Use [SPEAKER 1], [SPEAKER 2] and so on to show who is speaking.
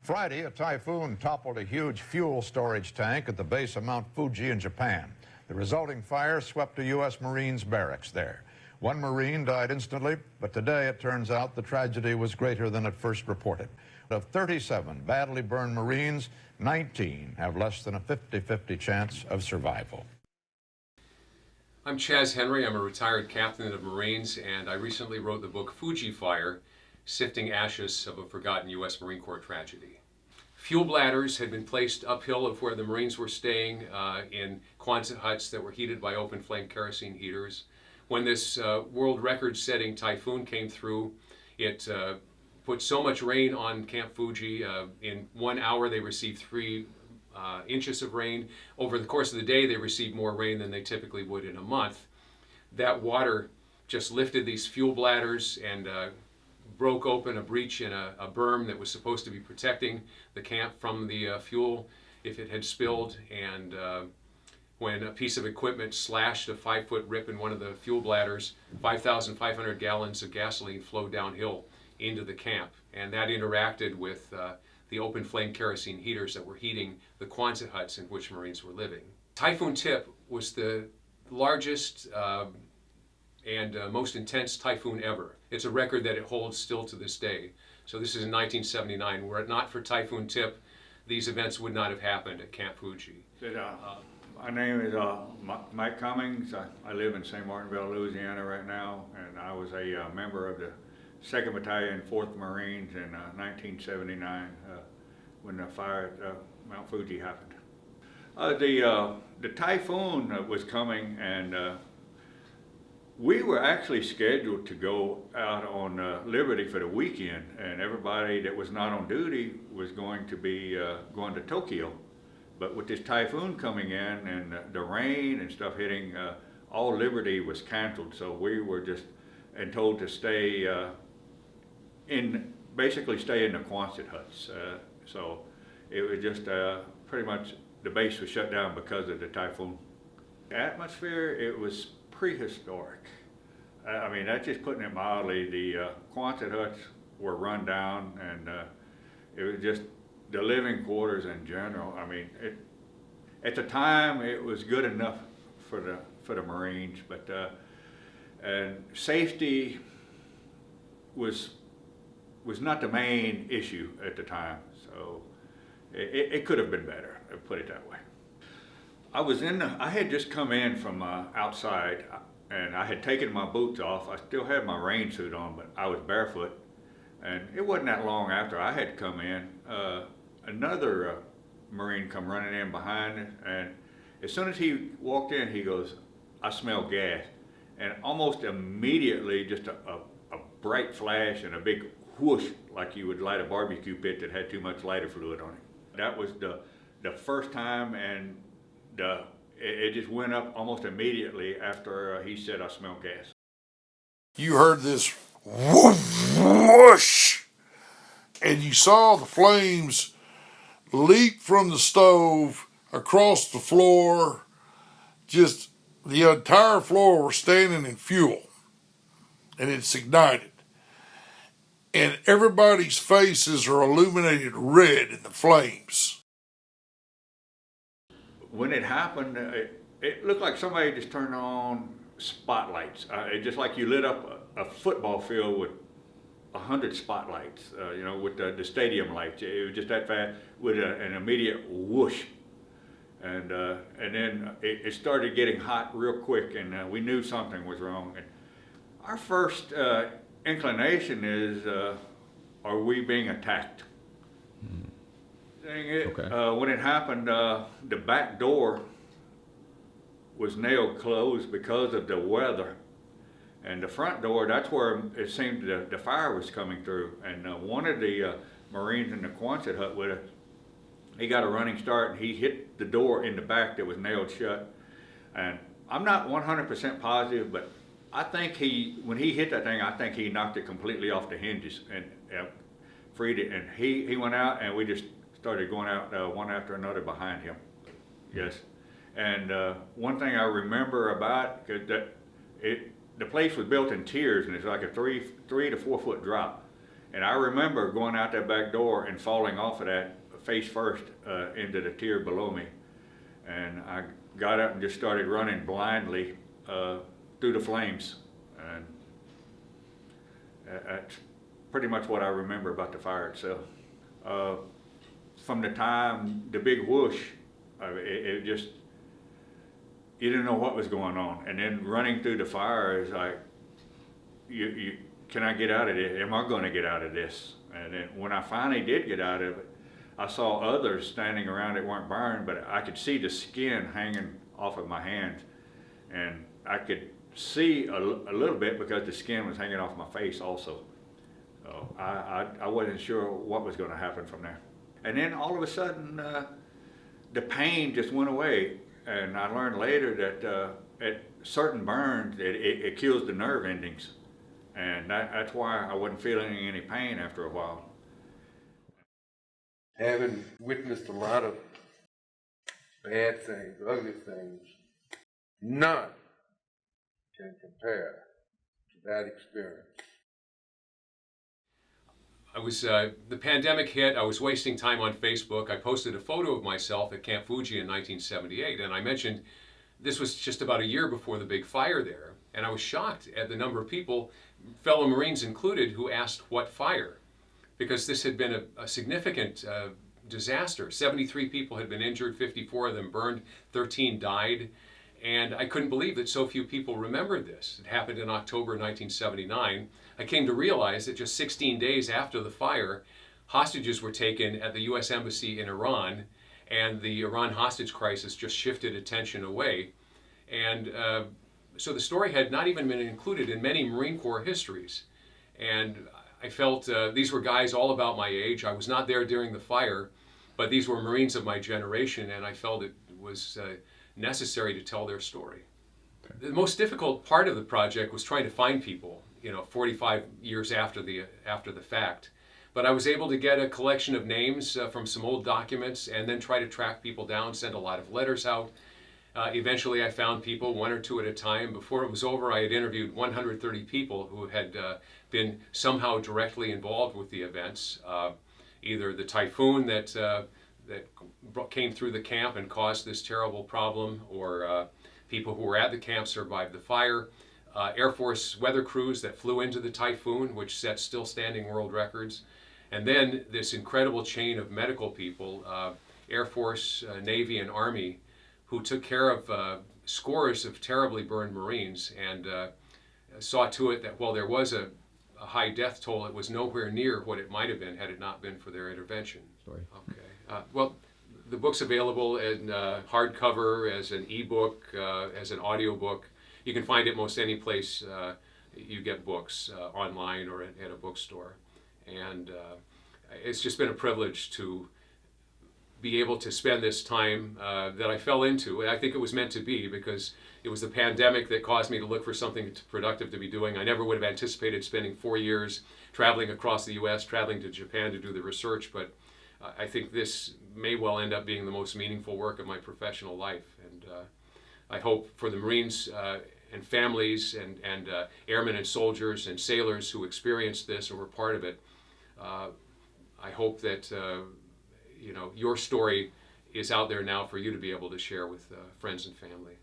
[SPEAKER 1] Friday, a typhoon toppled a huge fuel storage tank at the base of Mount Fuji in Japan. The resulting fire swept a U.S. Marines barracks there. One Marine died instantly, but today it turns out the tragedy was greater than at first reported. Of 37 badly burned Marines, 19 have less than a 50-50 chance of survival.
[SPEAKER 2] I'm Chaz Henry. I'm a retired captain of Marines, and I recently wrote the book Fuji Fire, Sifting Ashes of a Forgotten U.S. Marine Corps Tragedy. Fuel bladders had been placed uphill of where the Marines were staying in Quonset huts that were heated by open flame kerosene heaters. When this world record-setting typhoon came through, it put so much rain on Camp Fuji. In 1 hour they received 3 inches of rain. Over the course of the day they received more rain than they typically would in a month. That water just lifted these fuel bladders and broke open a breach in a berm that was supposed to be protecting the camp from the fuel if it had spilled. And when a piece of equipment slashed a 5-foot rip in one of the fuel bladders, 5,500 gallons of gasoline flowed downhill into the camp. And that interacted with the open flame kerosene heaters that were heating the Quonset huts in which Marines were living. Typhoon Tip was the largest and most intense typhoon ever. It's a record that it holds still to this day. So this is in 1979. Were it not for Typhoon Tip, these events would not have happened at Camp Fuji.
[SPEAKER 3] My name is Mike Cummings. I live in St. Martinville, Louisiana right now, and I was a member of the 2nd Battalion, 4th Marines in 1979 when the fire at Mount Fuji happened. The typhoon was coming, and we were actually scheduled to go out on Liberty for the weekend, and everybody that was not on duty was going to be going to Tokyo. But with this typhoon coming in and the rain and stuff hitting, all Liberty was canceled. So we were just told to stay basically stay in the Quonset huts. So it was just pretty much the base was shut down because of the typhoon. The atmosphere, it was prehistoric. I mean, that's just putting it mildly. The Quonset huts were run down, and it was just the living quarters in general. I mean, at the time it was good enough for the Marines, but and safety was not the main issue at the time. So it could have been better, put it that way. I had just come in from outside, and I had taken my boots off. I still had my rain suit on, but I was barefoot. And it wasn't that long after I had come in, another Marine come running in behind us, and as soon as he walked in, he goes, "I smell gas." And almost immediately, just a bright flash and a big whoosh, like you would light a barbecue pit that had too much lighter fluid on it. That was the first time, and it just went up almost immediately after he said, "I smell gas."
[SPEAKER 4] You heard this whoosh, whoosh, and you saw the flames leap from the stove across the floor. Just the entire floor was standing in fuel, and it's ignited. And everybody's faces are illuminated red in the flames.
[SPEAKER 3] When it happened, it looked like somebody just turned on spotlights. It just like you lit up a football field with 100 spotlights, with the stadium lights. It was just that fast with an immediate whoosh. And then it started getting hot real quick, and we knew something was wrong. And our first inclination is, are we being attacked? Okay. When it happened, the back door was nailed closed because of the weather. And the front door, that's where it seemed the fire was coming through. And one of the Marines in the Quonset hut with us, he got a running start, and he hit the door in the back that was nailed shut. And I'm not 100% positive, but I think when he hit that thing, I think he knocked it completely off the hinges and freed it. And he went out, and we just started going out one after another behind him. Yes. And one thing I remember about, because the place was built in tiers, and it's like a 3 to 4 foot drop. And I remember going out that back door and falling off of that face first into the tier below me. And I got up and just started running blindly through the flames. And that's pretty much what I remember about the fire itself. From the time, the big whoosh, it just, you didn't know what was going on. And then running through the fire is like, can I get out of this? Am I going to get out of this? And then when I finally did get out of it, I saw others standing around that weren't burned, but I could see the skin hanging off of my hands. And I could see a little bit because the skin was hanging off my face also. So I wasn't sure what was going to happen from there. And then all of a sudden, the pain just went away. And I learned later that at certain burns, it kills the nerve endings. And that's why I wasn't feeling any pain after a while.
[SPEAKER 5] Having witnessed a lot of bad things, ugly things, none can compare to that experience.
[SPEAKER 2] I was, the pandemic hit, I was wasting time on Facebook. I posted a photo of myself at Camp Fuji in 1978, and I mentioned this was just about a year before the big fire there, and I was shocked at the number of people, fellow Marines included, who asked what fire, because this had been a significant disaster. 73 people had been injured, 54 of them burned, 13 died, and I couldn't believe that so few people remembered this. It happened in October 1979. I came to realize that just 16 days after the fire, hostages were taken at the U.S. Embassy in Iran, and the Iran hostage crisis just shifted attention away. And so the story had not even been included in many Marine Corps histories. And I felt these were guys all about my age. I was not there during the fire, but these were Marines of my generation, and I felt it was necessary to tell their story. Okay. The most difficult part of the project was trying to find people, 45 years after the fact. But I was able to get a collection of names from some old documents and then try to track people down, send a lot of letters out. Eventually I found people, one or two at a time. Before it was over, I had interviewed 130 people who had been somehow directly involved with the events. Either the typhoon that came through the camp and caused this terrible problem, or people who were at the camp survived the fire. Air Force weather crews that flew into the typhoon, which set still standing world records. And then this incredible chain of medical people, Air Force, Navy, and Army, who took care of scores of terribly burned Marines and saw to it that while there was a high death toll, it was nowhere near what it might have been had it not been for their intervention. Sorry. Okay. Well, the book's available in hardcover, as an ebook, as an audiobook. You can find it most any place you get books, online or at a bookstore. And it's just been a privilege to be able to spend this time that I fell into. I think it was meant to be, because it was the pandemic that caused me to look for something productive to be doing. I never would have anticipated spending 4 years traveling across the U.S., traveling to Japan to do the research, but I think this may well end up being the most meaningful work of my professional life. And I hope for the Marines and families and airmen and soldiers and sailors who experienced this or were part of it, I hope that your story is out there now for you to be able to share with friends and family.